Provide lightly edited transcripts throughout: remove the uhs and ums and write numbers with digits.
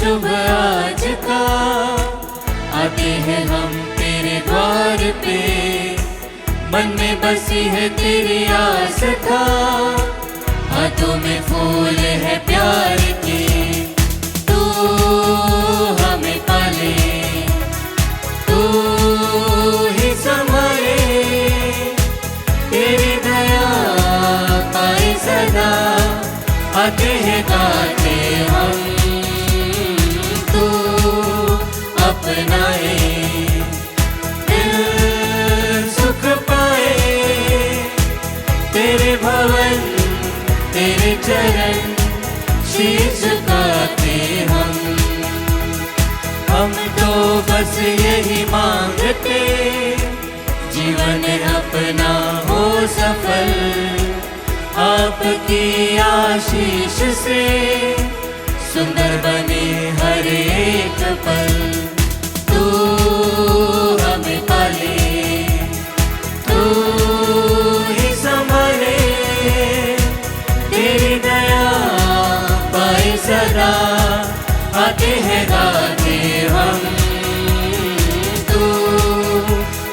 शुभ आज का, आते हैं हम तेरे द्वार पे, मन में बसी है तेरी आस्था, हाथों में फूल है प्यार के। तू हमें पाले, तू ही संभाले, तेरी दया पाए सदा, आते हैं गाते हम, तू अपनाए, दिल सुख पाए, तेरे भवन तेरे चरण शीश झुकाते हम तो बस यही मांगते, जीवन अपना हो सफल, आपकी आशीष से सुंदर बने हर एक पल। तू हमें पाले, तू ही संभाले, तेरी दया पाए सदा, आते हैं गाते हम, तू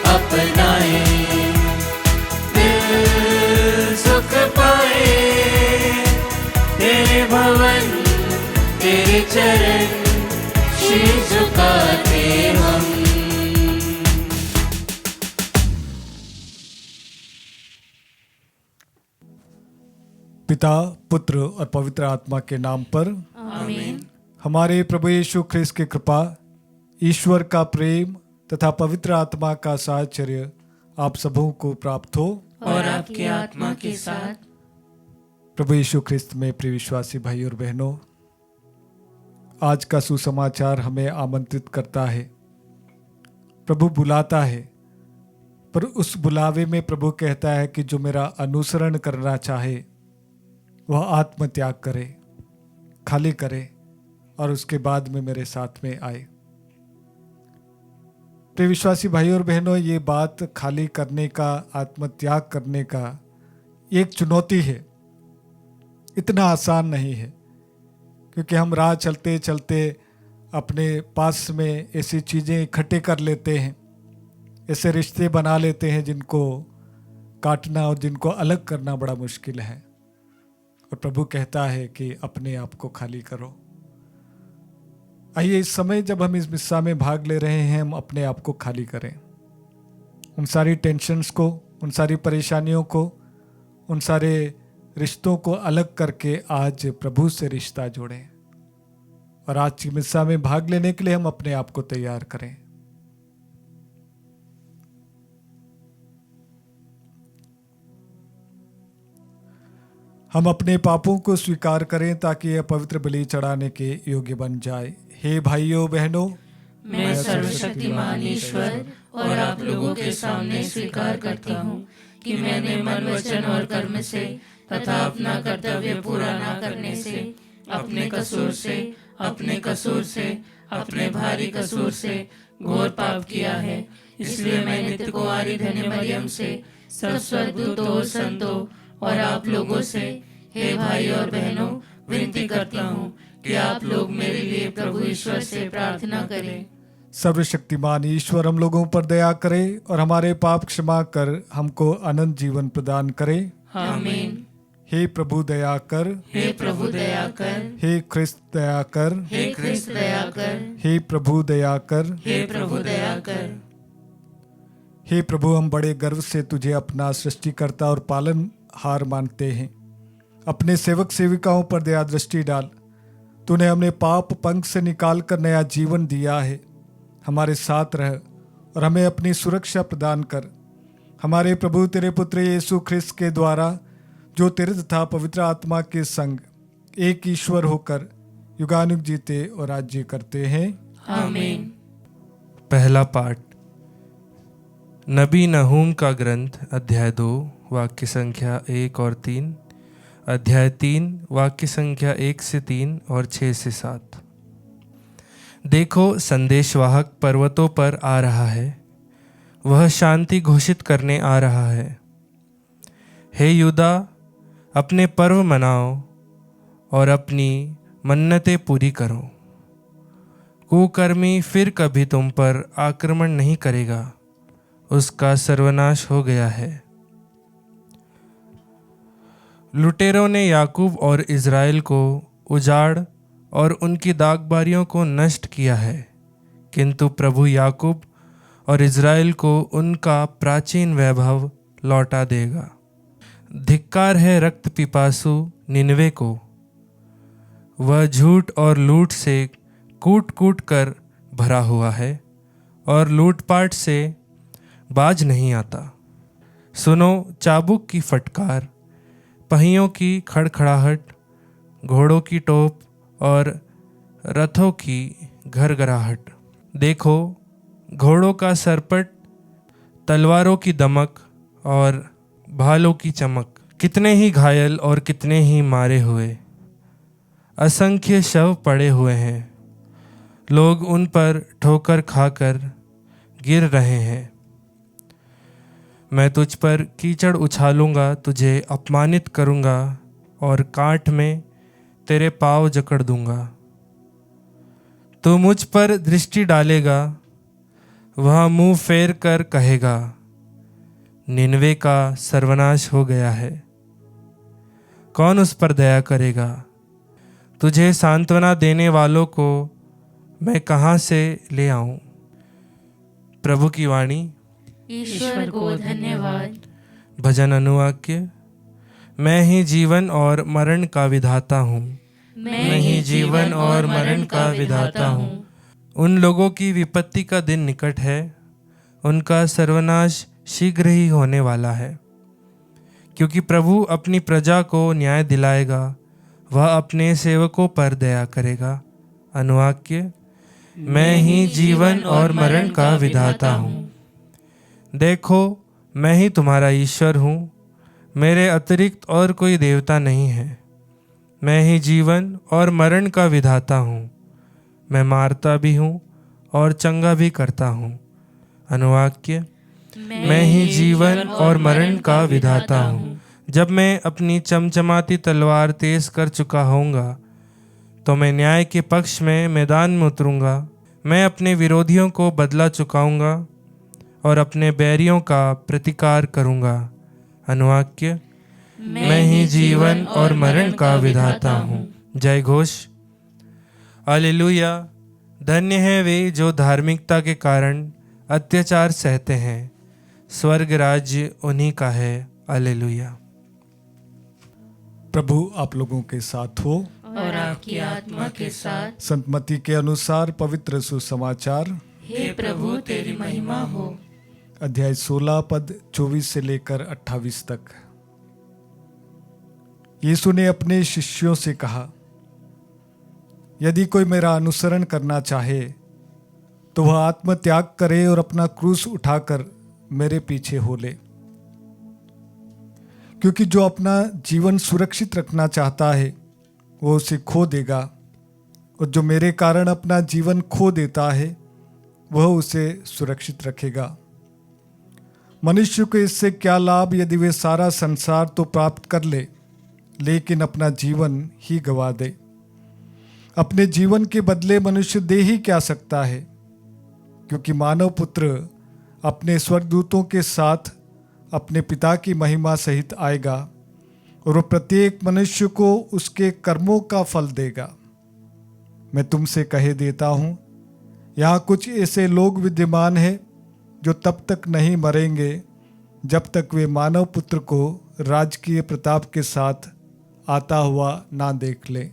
अपनाए, दिल सुख पाए, तेरे भवन तेरे चरण शीश झुकाते हम। पिता, पुत्र और पवित्र आत्मा के नाम पर आमीन। हमारे प्रभु यीशु ख्रिस्त की कृपा, ईश्वर का प्रेम तथा पवित्र आत्मा का साहचर्य आप सबों को प्राप्त हो और आपकी आत्मा के साथ। प्रभु यीशु ख्रिस्त में प्रिय विश्वासी भाई और बहनों, आज का सुसमाचार हमें आमंत्रित करता है। प्रभु बुलाता है, पर उस बुलावे में प्रभु कहता है कि जो मेरा अनुसरण करना चाहे वह आत्मत्याग करे, खाली करे और उसके बाद में मेरे साथ में आए। प्रिय विश्वासी भाई और बहनों, ये बात खाली करने का, आत्मत्याग करने का एक चुनौती है, इतना आसान नहीं है, क्योंकि हम राह चलते चलते अपने पास में ऐसी चीज़ें इकट्ठे कर लेते हैं, ऐसे रिश्ते बना लेते हैं जिनको काटना और जिनको अलग करना बड़ा मुश्किल है। और प्रभु कहता है कि अपने आप को खाली करो। आइए इस समय जब हम इस मिस्सा में भाग ले रहे हैं, हम अपने आप को खाली करें, उन सारी टेंशन्स को, उन सारी परेशानियों को, उन सारे रिश्तों को अलग करके आज प्रभु से रिश्ता जोड़ें और आज की मिस्सा में भाग लेने के लिए हम अपने आप को तैयार करें। हम अपने पापों को स्वीकार करें ताकि यह पवित्र बलि चढ़ाने के योग्य बन जाए। हे भाइयों बहनों, मैं सर्वशक्तिमान ईश्वर और आप लोगों के सामने स्वीकार करता हूँ कि मैंने मन, वचन और कर्म से तथा अपना कर्तव्य पूरा न करने से, अपने कसूर से, अपने भारी कसूर से घोर पाप किया है। इसलिए मैं नित्य कुंवारी धन्य मरियम से, सब स्वर्गदूतों और संतों और आप लोगों से, हे भाई और बहनों, विनती करता हूँ कि आप लोग मेरे लिए प्रभु ईश्वर से प्रार्थना करें। सर्वशक्तिमान ईश्वर हम लोगों पर दया करे और हमारे पाप क्षमा कर हमको अनंत जीवन प्रदान करे। आमीन। हे प्रभु दया कर, हे प्रभु दया कर, हे ख्रिस्त दया कर, हे ख्रिस्त दया कर, हे प्रभु दया कर। हे प्रभु दया कर। हे प्रभु, हम बड़े गर्व से तुझे अपना सृष्टिकर्ता और पालनहार मानते हैं। अपने सेवक सेविकाओं पर दया दृष्टि डाल। तूने हमें पाप पंख से निकाल कर नया जीवन दिया है। हमारे साथ रह और हमें अपनी सुरक्षा प्रदान कर। हमारे प्रभु तेरे पुत्र यीशु ख्रिस्त के द्वारा, जो तेरे तथा पवित्र आत्मा के संग एक ईश्वर होकर युगानुग जीते और राज्य करते हैं। आमीन। पहला पाठ नबी नहूम का ग्रंथ, अध्याय 2 वाक्य संख्या 1 और 3, अध्याय 3 वाक्य संख्या 1 से 3 और 6 से 7। देखो, संदेशवाहक पर्वतों पर आ रहा है, वह शांति घोषित करने आ रहा है। हे यूदा, अपने पर्व मनाओ और अपनी मन्नतें पूरी करो। कुकर्मी फिर कभी तुम पर आक्रमण नहीं करेगा, उसका सर्वनाश हो गया है। लुटेरों ने याकूब और इज़राइल को उजाड़ और उनकी दागबारियों को नष्ट किया है, किंतु प्रभु याकूब और इज़राइल को उनका प्राचीन वैभव लौटा देगा। धिक्कार है रक्त पिपासु निनवे को, वह झूठ और लूट से कूट कूट कर भरा हुआ है और लूटपाट से बाज नहीं आता। सुनो चाबुक की फटकार, पहियों की खड़खड़ाहट, घोड़ों की टोप और रथों की घरघराहट। देखो घोड़ों का सरपट, तलवारों की दमक और भालों की चमक। कितने ही घायल और कितने ही मारे हुए, असंख्य शव पड़े हुए हैं, लोग उन पर ठोकर खाकर गिर रहे हैं। मैं तुझ पर कीचड़ उछालूंगा, तुझे अपमानित करूंगा और कांट में तेरे पाँव जकड़ दूंगा। तू मुझ पर दृष्टि डालेगा, वह मुंह फेर कर कहेगा, निनवे का सर्वनाश हो गया है, कौन उस पर दया करेगा। तुझे सांत्वना देने वालों को मैं कहाँ से ले आऊं। प्रभु की वाणी। ईश्वर को धन्यवाद। भजन अनुवाक्य। मैं ही जीवन और मरण का विधाता हूँ, मैं ही जीवन और मरण का विधाता हूँ। उन लोगों की विपत्ति का दिन निकट है, उनका सर्वनाश शीघ्र ही होने वाला है। क्योंकि प्रभु अपनी प्रजा को न्याय दिलाएगा, वह अपने सेवकों पर दया करेगा। अनुवाक्य। मैं ही जीवन और मरण का विधाता हूँ। देखो मैं ही तुम्हारा ईश्वर हूँ, मेरे अतिरिक्त और कोई देवता नहीं है। मैं ही जीवन और मरण का विधाता हूँ, मैं मारता भी हूँ और चंगा भी करता हूँ। अनुवाक्य। मैं ही जीवन और मरण का विधाता हूँ। जब मैं अपनी चमचमाती तलवार तेज कर चुका होऊंगा, तो मैं न्याय के पक्ष में मैदान में उतरूंगा। मैं अपने विरोधियों को बदला चुकाऊंगा और अपने बैरियों का प्रतिकार करूंगा। अनुवाक्य। मैं ही जीवन और मरण का विधाता हूँ। जय घोष। हालेलुया। धन्य है वे जो धार्मिकता के कारण अत्याचार सहते हैं, स्वर्ग राज्य उन्हीं का है। हालेलुया। प्रभु आप लोगों के साथ हो और आपकी आत्मा के साथ। संत मत्ती के अनुसार पवित्र सुसमाचार। हे प्रभु तेरी महिमा हो। अध्याय 16 पद 24 से लेकर 28 तक। यीशु ने अपने शिष्यों से कहा, यदि कोई मेरा अनुसरण करना चाहे तो वह आत्मत्याग करे और अपना क्रूस उठाकर मेरे पीछे हो ले। क्योंकि जो अपना जीवन सुरक्षित रखना चाहता है वो उसे खो देगा, और जो मेरे कारण अपना जीवन खो देता है वह उसे सुरक्षित रखेगा। मनुष्य को इससे क्या लाभ यदि वे सारा संसार तो प्राप्त कर ले, लेकिन अपना जीवन ही गंवा दे। अपने जीवन के बदले मनुष्य दे ही क्या सकता है। क्योंकि मानव पुत्र अपने स्वर्गदूतों के साथ अपने पिता की महिमा सहित आएगा, और वह प्रत्येक मनुष्य को उसके कर्मों का फल देगा। मैं तुमसे कहे देता हूँ, यहाँ कुछ ऐसे लोग विद्यमान हैं जो तब तक नहीं मरेंगे जब तक वे मानव पुत्र को राजकीय प्रताप के साथ आता हुआ ना देख लें।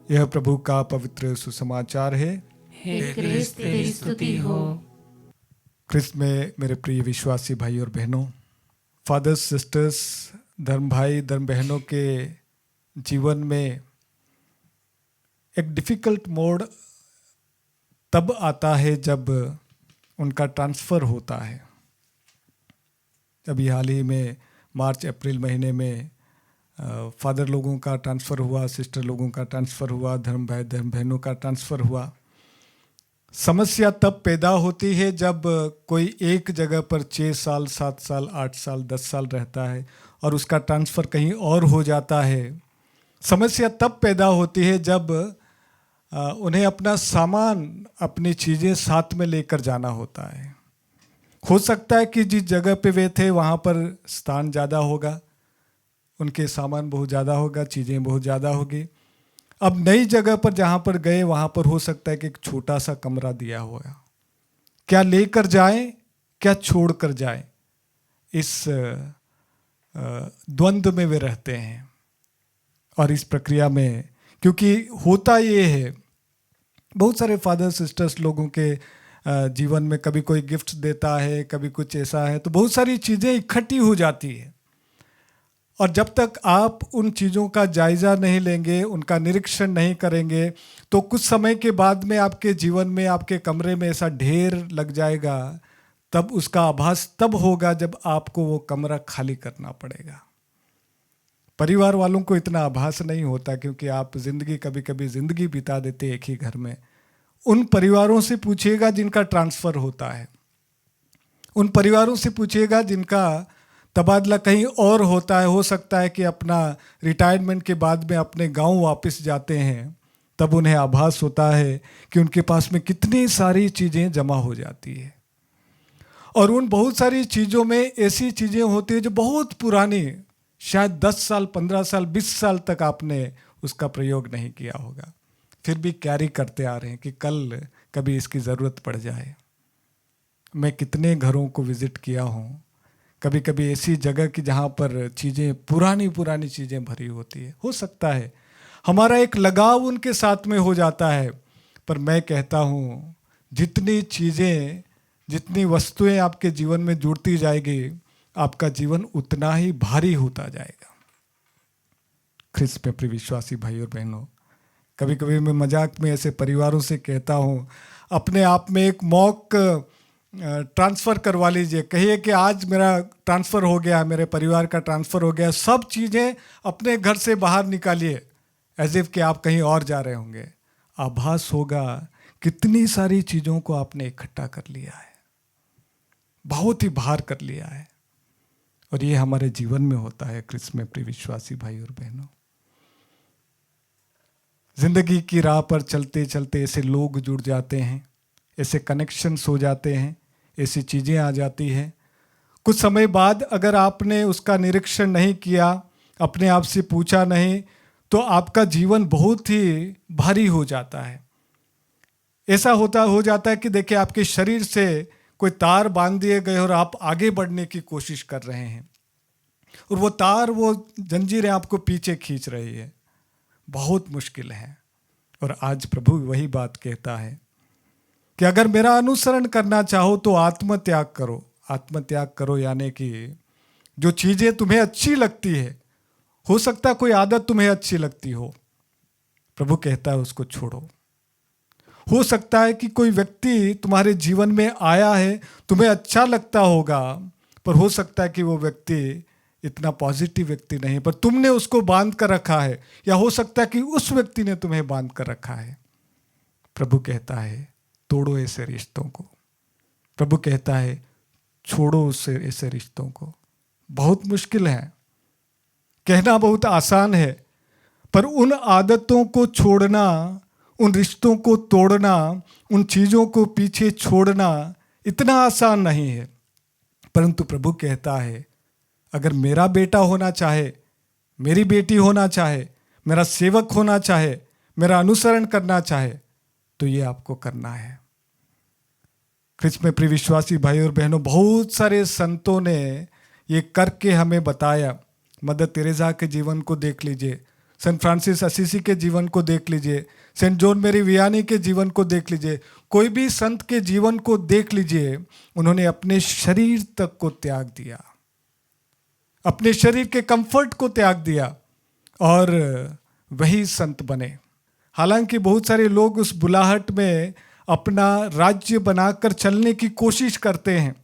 यह प्रभु का पवित्र सुसमाचार है। हे क्रिस्त तेरी स्तुति हो। क्रिस्त में मेरे प्रिय विश्वासी भाई और बहनों, फादर्स, सिस्टर्स, धर्म भाई धर्म बहनों के जीवन में एक डिफ़िकल्ट मोड तब आता है जब उनका ट्रांसफ़र होता है। अभी हाल ही में मार्च अप्रैल महीने में फादर लोगों का ट्रांसफ़र हुआ, सिस्टर लोगों का ट्रांसफ़र हुआ, धर्म भाई धर्म बहनों का ट्रांसफ़र हुआ। समस्या तब पैदा होती है जब कोई एक जगह पर 6 साल 7 साल 8 साल 10 साल रहता है और उसका ट्रांसफ़र कहीं और हो जाता है, समस्या तब पैदा होती है जब उन्हें अपना सामान, अपनी चीज़ें साथ में लेकर जाना होता है। हो सकता है कि जिस जगह पे वे थे वहाँ पर स्थान ज़्यादा होगा, उनके सामान बहुत ज़्यादा होगा, चीज़ें बहुत ज़्यादा होगी। अब नई जगह पर जहाँ पर गए वहाँ पर हो सकता है कि एक छोटा सा कमरा दिया होगा। क्या लेकर जाएं, क्या छोड़ कर जाएं, इस द्वंद्व में वे रहते हैं। और इस प्रक्रिया में, क्योंकि होता ये है, बहुत सारे फादर सिस्टर्स लोगों के जीवन में कभी कोई गिफ्ट देता है, कभी कुछ ऐसा है, तो बहुत सारी चीज़ें इकट्ठी हो जाती है। और जब तक आप उन चीज़ों का जायज़ा नहीं लेंगे, उनका निरीक्षण नहीं करेंगे, तो कुछ समय के बाद में आपके जीवन में, आपके कमरे में ऐसा ढेर लग जाएगा। तब उसका आभास तब होगा जब आपको वो कमरा खाली करना पड़ेगा। परिवार वालों को इतना आभास नहीं होता, क्योंकि आप कभी कभी ज़िंदगी बिता देते एक ही घर में। उन परिवारों से पूछिएगा जिनका ट्रांसफ़र होता है, उन परिवारों से पूछिएगा जिनका तबादला कहीं और होता है। हो सकता है कि अपना रिटायरमेंट के बाद में अपने गांव वापस जाते हैं, तब उन्हें आभास होता है कि उनके पास में कितनी सारी चीज़ें जमा हो जाती है। और उन बहुत सारी चीज़ों में ऐसी चीज़ें होती हैं जो बहुत पुरानी, शायद 10 साल, 15 साल, 20 साल तक आपने उसका प्रयोग नहीं किया होगा, फिर भी कैरी करते आ रहे हैं कि कल कभी इसकी ज़रूरत पड़ जाए। मैं कितने घरों को विज़िट किया हूँ, कभी कभी ऐसी जगह की जहाँ पर चीज़ें, पुरानी पुरानी चीज़ें भरी होती है। हो सकता है हमारा एक लगाव उनके साथ में हो जाता है, पर मैं कहता हूँ जितनी चीज़ें, जितनी वस्तुएं आपके जीवन में जुड़ती जाएगी, आपका जीवन उतना ही भारी होता जाएगा। ख्रिस्त में प्रिय विश्वासी भाई और बहनों, कभी कभी मैं मजाक में ऐसे परिवारों से कहता हूँ, अपने आप में एक मॉक ट्रांसफ़र करवा लीजिए। कहिए कि आज मेरा ट्रांसफ़र हो गया, मेरे परिवार का ट्रांसफ़र हो गया, सब चीज़ें अपने घर से बाहर निकालिए, एज इफ कि आप कहीं और जा रहे होंगे। आभास होगा कितनी सारी चीज़ों को आपने इकट्ठा कर लिया है, बहुत ही भार कर लिया है। और ये हमारे जीवन में होता है ख्रिस्त में प्रिय विश्वासी भाई और बहनों। जिंदगी की राह पर चलते चलते ऐसे लोग जुड़ जाते हैं, ऐसे कनेक्शंस हो जाते हैं, ऐसी चीज़ें आ जाती हैं। कुछ समय बाद अगर आपने उसका निरीक्षण नहीं किया, अपने आप से पूछा नहीं, तो आपका जीवन बहुत ही भारी हो जाता है। ऐसा हो जाता है कि देखिए, आपके शरीर से कोई तार बांध दिए गए और आप आगे बढ़ने की कोशिश कर रहे हैं, और वो तार, वो जंजीरें आपको पीछे खींच रही है। बहुत मुश्किल है। और आज प्रभु वही बात कहता है कि अगर मेरा अनुसरण करना चाहो तो आत्मत्याग करो। आत्मत्याग करो यानी कि जो चीज़ें तुम्हें अच्छी लगती है, हो सकता है कोई आदत तुम्हें अच्छी लगती हो, प्रभु कहता है उसको छोड़ो। हो सकता है कि कोई व्यक्ति तुम्हारे जीवन में आया है, तुम्हें अच्छा लगता होगा, पर हो सकता है कि वो व्यक्ति इतना पॉजिटिव व्यक्ति नहीं, पर तुमने उसको बांध कर रखा है, या हो सकता है कि उस व्यक्ति ने तुम्हें बांध कर रखा है। प्रभु कहता है तोड़ो ऐसे रिश्तों को। प्रभु कहता है छोड़ो उससे ऐसे रिश्तों को। बहुत मुश्किल है, कहना बहुत आसान है, पर उन आदतों को छोड़ना, उन रिश्तों को तोड़ना, उन चीज़ों को पीछे छोड़ना इतना आसान नहीं है। परंतु प्रभु कहता है अगर मेरा बेटा होना चाहे, मेरी बेटी होना चाहे, मेरा सेवक होना चाहे, मेरा अनुसरण करना चाहे, तो ये आपको करना है। ख्रिस्त में प्रिय विश्वासी भाई और बहनों, बहुत सारे संतों ने ये करके हमें बताया। मदर तेरेसा के जीवन को देख लीजिए, सेंट फ्रांसिस असीसी के जीवन को देख लीजिए, सेंट जॉन मेरी वियानी के जीवन को देख लीजिए, कोई भी संत के जीवन को देख लीजिए, उन्होंने अपने शरीर तक को त्याग दिया, अपने शरीर के कंफर्ट को त्याग दिया, और वही संत बने। हालांकि बहुत सारे लोग उस बुलाहट में अपना राज्य बनाकर चलने की कोशिश करते हैं,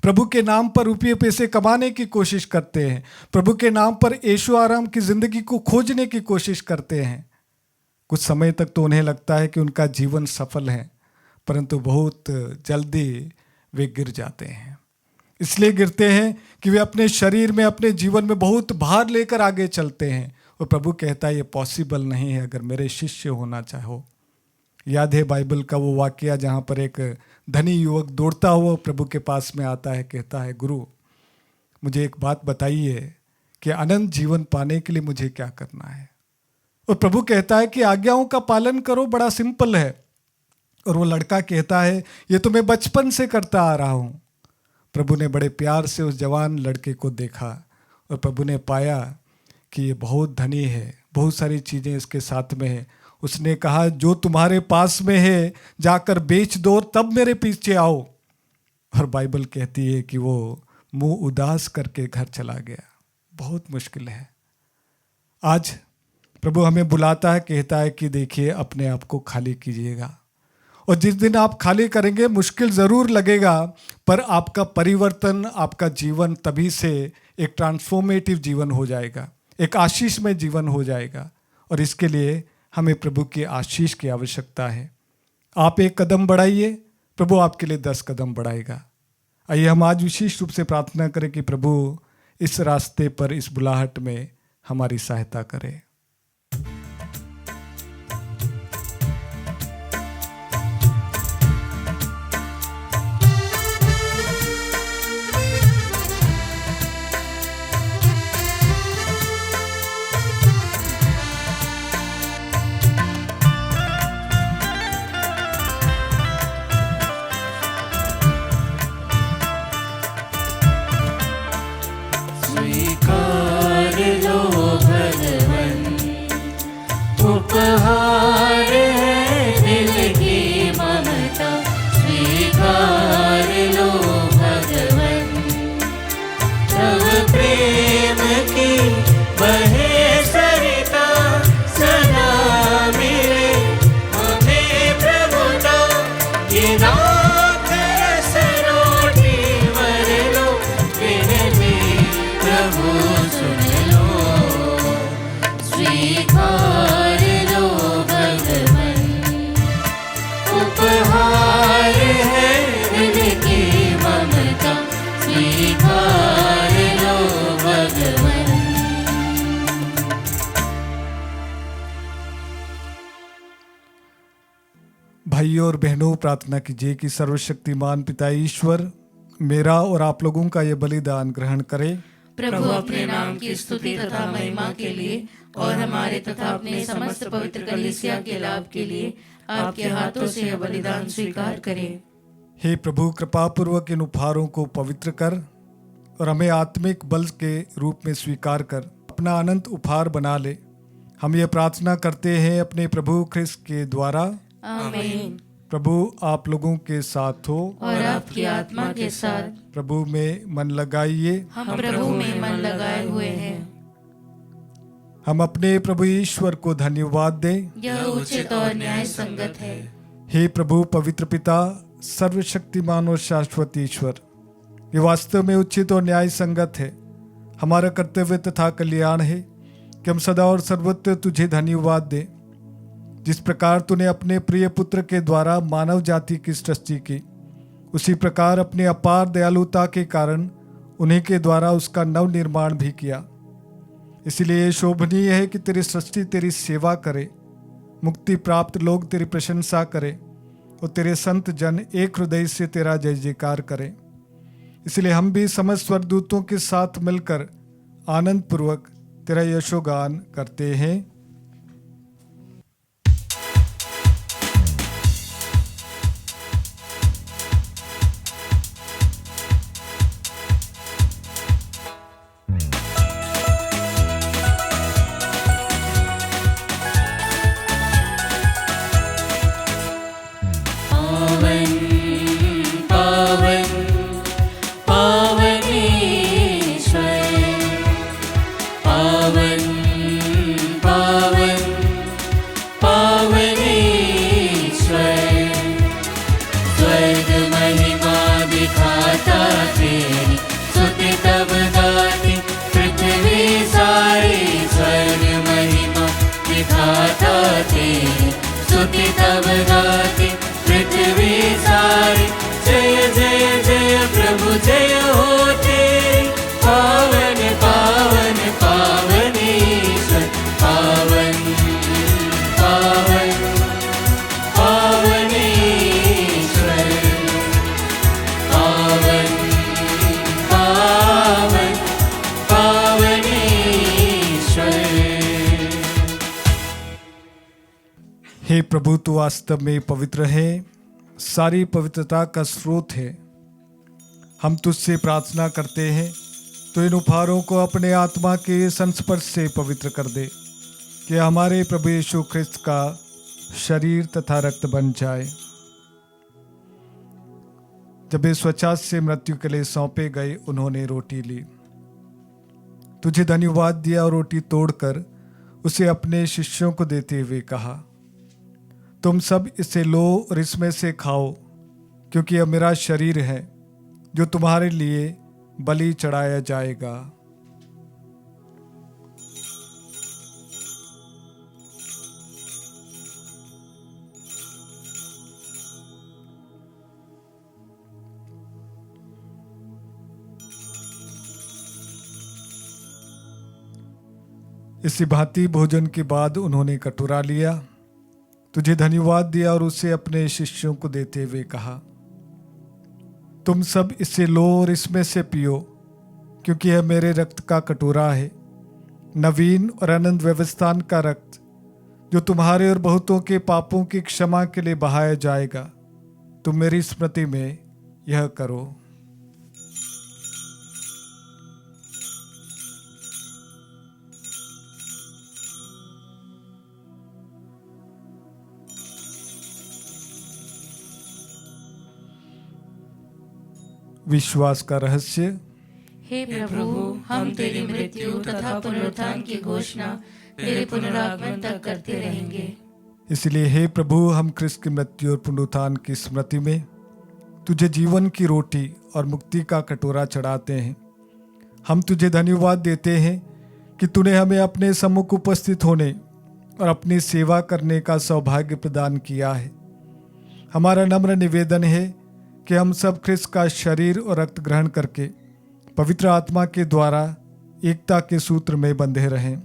प्रभु के नाम पर रुपये पैसे कमाने की कोशिश करते हैं, प्रभु के नाम पर ऐशो आराम की जिंदगी को खोजने की कोशिश करते हैं। कुछ समय तक तो उन्हें लगता है कि उनका जीवन सफल है, परंतु बहुत जल्दी वे गिर जाते हैं। इसलिए गिरते हैं कि वे अपने शरीर में, अपने जीवन में बहुत भार लेकर आगे चलते हैं, और प्रभु कहता है ये पॉसिबल नहीं है अगर मेरे शिष्य होना चाहो। याद है बाइबल का वो वाकया जहाँ पर एक धनी युवक दौड़ता हुआ प्रभु के पास में आता है, कहता है गुरु मुझे एक बात बताइए कि अनंत जीवन पाने के लिए मुझे क्या करना है। और प्रभु कहता है कि आज्ञाओं का पालन करो, बड़ा सिंपल है। और वो लड़का कहता है ये तो मैं बचपन से करता आ रहा हूँ। प्रभु ने बड़े प्यार से उस जवान लड़के को देखा और प्रभु ने पाया कि ये बहुत धनी है, बहुत सारी चीज़ें इसके साथ में है। उसने कहा जो तुम्हारे पास में है जाकर बेच दो तब मेरे पीछे आओ। और बाइबल कहती है कि वो मुंह उदास करके घर चला गया। बहुत मुश्किल है। आज प्रभु हमें बुलाता है, कहता है कि देखिए अपने आप को खाली कीजिएगा। और जिस दिन आप खाली करेंगे मुश्किल ज़रूर लगेगा, पर आपका परिवर्तन, आपका जीवन तभी से एक ट्रांसफॉर्मेटिव जीवन हो जाएगा, एक आशीष में जीवन हो जाएगा। और इसके लिए हमें प्रभु की आशीष की आवश्यकता है। आप एक कदम बढ़ाइए, प्रभु आपके लिए 10 कदम बढ़ाएगा। आइए हम आज विशेष रूप से प्रार्थना करें कि प्रभु इस रास्ते पर, इस बुलाहट में हमारी सहायता करें। स्वीकार लो भगवन, उपहार है दिल की ममता। स्वीकार लो भगवन, तब प्रेम की बहे सरिता सदा मिले हमें प्रभुता। ये रात रस रोटी वर लो, विनती प्रभु सुन लो। स्वीकार लो भगवन, उपहार है दिल की ममता। स्वीकार लो भगवन। भाइयों और बहनों, प्रार्थना कीजिए कि सर्वशक्तिमान पिता ईश्वर मेरा और आप लोगों का ये बलिदान ग्रहण करे। प्रभु अपने नाम की स्तुति तथा महिमा के लिए और हमारे तथा अपने समस्त पवित्र कलीसिया के लाभ के लिए आपके हाथों से यह बलिदान स्वीकार करें। हे प्रभु, कृपा पूर्वक इन उपहारों को पवित्र कर और हमें आत्मिक बल के रूप में स्वीकार कर अपना अनंत उपहार बना ले। हम ये प्रार्थना करते हैं अपने प्रभु ख्रिस्त के द्वारा। आमीन। प्रभु आप लोगों के साथ हो और आपकी आत्मा के साथ। प्रभु में मन लगाइए। हम प्रभु में मन लगाए हुए हैं। हम अपने प्रभु ईश्वर को धन्यवाद दें। यह उचित और न्याय संगत है। हे प्रभु पवित्र पिता, सर्वशक्तिमान और शाश्वत ईश्वर, ये वास्तव में उचित और न्याय संगत है। हमारा कर्तव्य तथा कल्याण है कि हम सदा और सर्वत्र तुझे धन्यवाद दें। जिस प्रकार तूने अपने प्रिय पुत्र के द्वारा मानव जाति की सृष्टि की, उसी प्रकार अपने अपार दयालुता के कारण उन्हीं के द्वारा उसका नव निर्माण भी किया। इसलिए शोभनीय है कि तेरी सृष्टि तेरी सेवा करे, मुक्ति प्राप्त लोग तेरी प्रशंसा करें और तेरे संत जन एक हृदय से तेरा जय जयकार करें। इसलिए हम भी समस्त स्वर्गदूतों के साथ मिलकर आनंद पूर्वक तेरा यशोगान करते हैं। पावन हे प्रभु, तू वास्तव में पवित्र है, सारी पवित्रता का स्रोत है। हम तुझसे प्रार्थना करते हैं तो इन उपहारों को अपने आत्मा के संस्पर्श से पवित्र कर दे, कि हमारे प्रभु यीशु ख्रिस्त का शरीर तथा रक्त बन जाए। जब वे स्वच्छता से मृत्यु के लिए सौंपे गए, उन्होंने रोटी ली, तुझे धन्यवाद दिया और रोटी तोड़कर उसे अपने शिष्यों को देते हुए कहा, तुम सब इसे लो और इसमें से खाओ, क्योंकि यह मेरा शरीर है जो तुम्हारे लिए बलि चढ़ाया जाएगा। इसी भांति भोजन के बाद उन्होंने कटोरा लिया, तुझे धन्यवाद दिया और उसे अपने शिष्यों को देते हुए कहा, तुम सब इसे लो और इसमें से पियो, क्योंकि यह मेरे रक्त का कटोरा है, नवीन और अनंत व्यवस्थान का रक्त, जो तुम्हारे और बहुतों के पापों की क्षमा के लिए बहाया जाएगा। तुम मेरी स्मृति में यह करो। विश्वास का रहस्य। हे प्रभु, हम तेरी मृत्यु तथा पुनरुत्थान की घोषणा तेरे पुनरागमन तक करते रहेंगे। इसलिए हे प्रभु, हम ख्रिस्त की मृत्यु और पुनरुत्थान की स्मृति में तुझे जीवन की रोटी और मुक्ति का कटोरा चढ़ाते हैं। हम तुझे धन्यवाद देते हैं कि तूने हमें अपने सम्मुख उपस्थित होने और अपनी सेवा करने का सौभाग्य प्रदान किया है। हमारा नम्र निवेदन है कि हम सब ख्रिस्त का शरीर और रक्त ग्रहण करके पवित्र आत्मा के द्वारा एकता के सूत्र में बंधे रहें।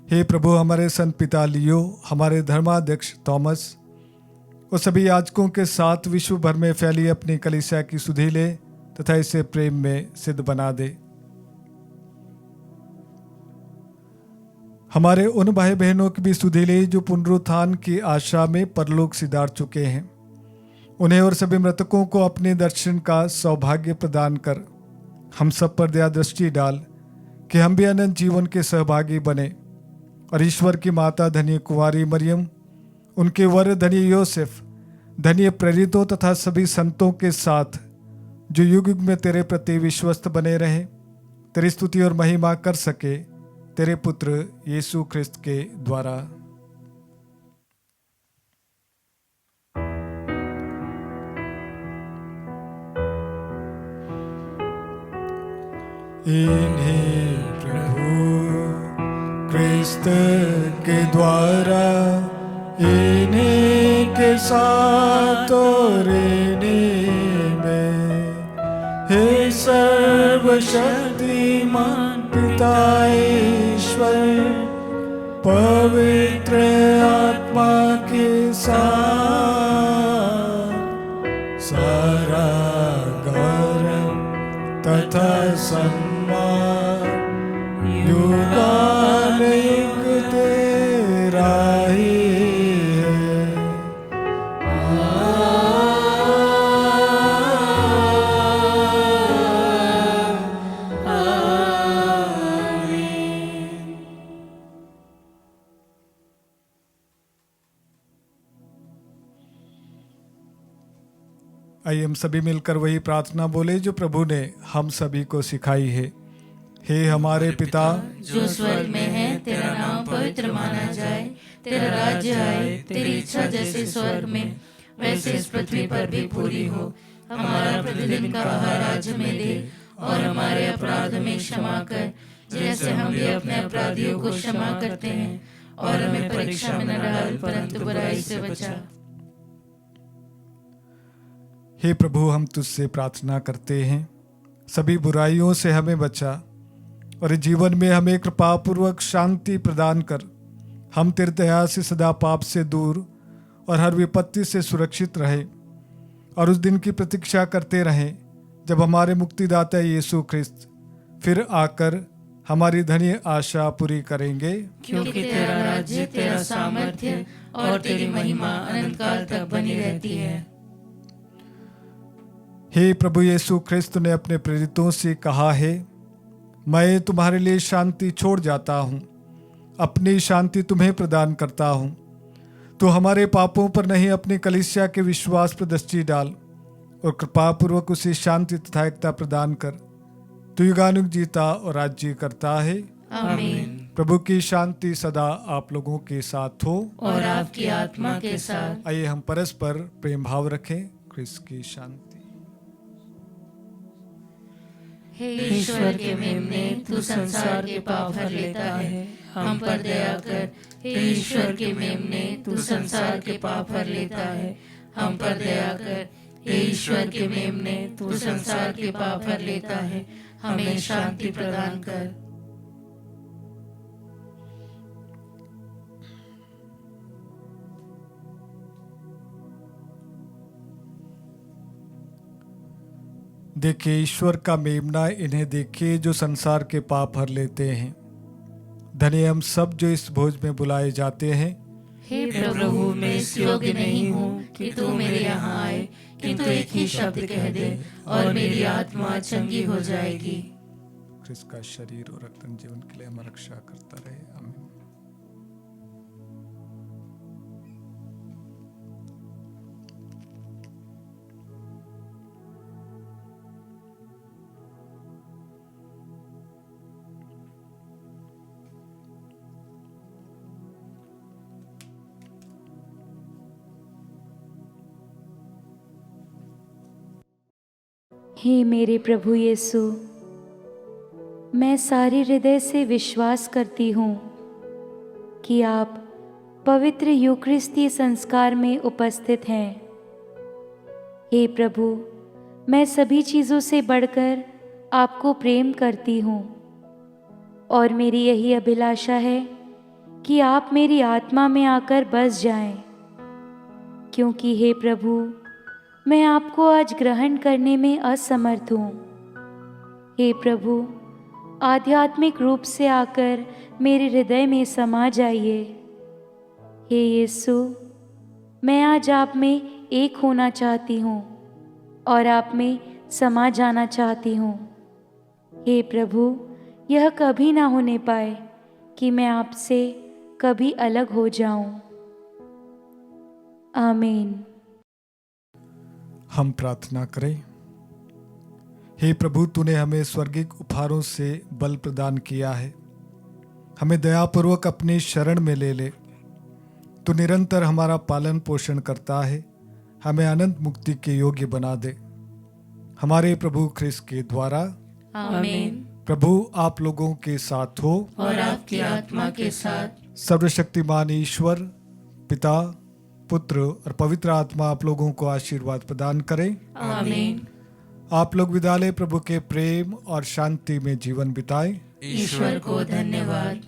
हे प्रभु, हमारे संत पिता लियो, हमारे धर्माध्यक्ष थॉमस और सभी याजकों के साथ विश्व भर में फैली अपनी कलीसिया की सुधि ले तथा इसे प्रेम में सिद्ध बना दे। हमारे उन भाई बहनों की भी सुधि ले जो पुनरुत्थान की आशा में परलोक सिधार चुके हैं। उन्हें और सभी मृतकों को अपने दर्शन का सौभाग्य प्रदान कर हम सब पर दया दृष्टि डाल, कि हम भी अनंत जीवन के सहभागी बने और ईश्वर की माता धन्य कुंवारी मरियम, उनके वर धन्य योसेफ, धन्य प्रेरितों तथा सभी संतों के साथ जो युग युग में तेरे प्रति विश्वस्त बने रहे, तेरी स्तुति और महिमा कर सके, तेरे पुत्र यीशु ख्रिस्त के द्वारा। इन्हीं प्रभु ख्रिस्त के द्वारा, इन्हीं के साथ और इन्हीं में, हे सर्वशक्तिमान पिता ईश्वर, पवित्र आत्मा के साथ सारा गौरव तथा युगान युग तेरा ही है। आइए हम सभी मिलकर वही प्रार्थना बोले जो प्रभु ने हम सभी को सिखाई है। हे हमारे पिता जो स्वर्ग में है, तेरा नाम पवित्र माना जाए, तेरा राज्य आए, तेरी इच्छा जैसे स्वर्ग में वैसे इस पृथ्वी पर भी पूरी हो। हमारा प्रतिदिन का आहार आज हमें दे, और हमारे अपराध में क्षमा कर, जैसे हम भी अपने अपराधियों को क्षमा करते हैं, और हमें परीक्षा में न डाल, परंतु बुराई से बचा। हे प्रभु, हम तुझसे प्रार्थना करते हैं, सभी बुराइयों से हमें बचा और जीवन में हमें कृपा पूर्वक शांति प्रदान कर, हम तेरी दया से सदा पाप से दूर और हर विपत्ति से सुरक्षित रहे, और उस दिन की प्रतीक्षा करते रहें जब हमारे मुक्तिदाता यीशु ख्रिस्त फिर आकर हमारी धन्य आशा पूरी करेंगे। क्योंकि तेरा राज्य, तेरा सामर्थ्य और तेरी महिमा अनंत काल तक बनी रहती है। हे प्रभु यीशु ख्रिस्त ने अपने प्रेरितों से कहा है, मैं तुम्हारे लिए शांति छोड़ जाता हूँ, अपनी शांति तुम्हें प्रदान करता हूँ। तो हमारे पापों पर नहीं अपनी कलीसिया के विश्वास पर दृष्टि डाल और कृपापूर्वक उसे शांति तथा एकता प्रदान कर। तू युगानुग जीता और राज्य करता है। आमीन। प्रभु की शांति सदा आप लोगों के साथ हो और आपकी आत्मा के साथ। आइए हम परस्पर प्रेम भाव रखें। क्रिस्त की शांति। हे ईश्वर के मेमने, तू संसार के पाप हर लेता है, हम पर दया कर। हे ईश्वर के मेमने, तू संसार के पाप हर लेता है, हम पर दया कर। हे ईश्वर के मेमने, तू संसार के पाप हर लेता है, हमें शांति प्रदान कर। देखिए ईश्वर का मेमना, इन्हें देखिए जो संसार के पाप हर लेते हैं। धन्य हम सब जो इस भोज में बुलाए जाते हैं। हे प्रभु, मैं इस योग्य नहीं हूँ कि तू मेरे यहाँ आए, किंतु एक ही शब्द कह दे और मेरी आत्मा चंगी हो जाएगी। क्रिस्त का शरीर और रक्त जीवन के लिए हमारी रक्षा करता रहे। आमीन। हे मेरे प्रभु यीशु, मैं सारे हृदय से विश्वास करती हूँ कि आप पवित्र यूकरिस्तीय संस्कार में उपस्थित हैं। हे प्रभु, मैं सभी चीज़ों से बढ़कर आपको प्रेम करती हूँ और मेरी यही अभिलाषा है कि आप मेरी आत्मा में आकर बस जाएं, क्योंकि हे प्रभु, मैं आपको आज ग्रहण करने में असमर्थ हूँ। हे प्रभु, आध्यात्मिक रूप से आकर मेरे हृदय में समा जाइए। हे यीशु, मैं आज आप में एक होना चाहती हूँ और आप में समा जाना चाहती हूँ। हे प्रभु, यह कभी ना होने पाए कि मैं आपसे कभी अलग हो जाऊं। आमीन। हम प्रार्थना करें। हे प्रभु, तूने हमें स्वर्गिक उपहारों से बल प्रदान किया है। हमें दयापूर्वक अपनी शरण में ले ले। तू निरंतर हमारा पालन पोषण करता है, हमें अनंत मुक्ति के योग्य बना दे। हमारे प्रभु ख्रिस्त के द्वारा। आमीन। प्रभु आप लोगों के साथ हो और आपकी आत्मा के साथ। सर्वशक्तिमान ईश्वर पिता, पुत्र और पवित्र आत्मा आप लोगों को आशीर्वाद प्रदान करें। आमीन। आप लोग विद्यालय प्रभु के प्रेम और शांति में जीवन बिताएं। ईश्वर को धन्यवाद।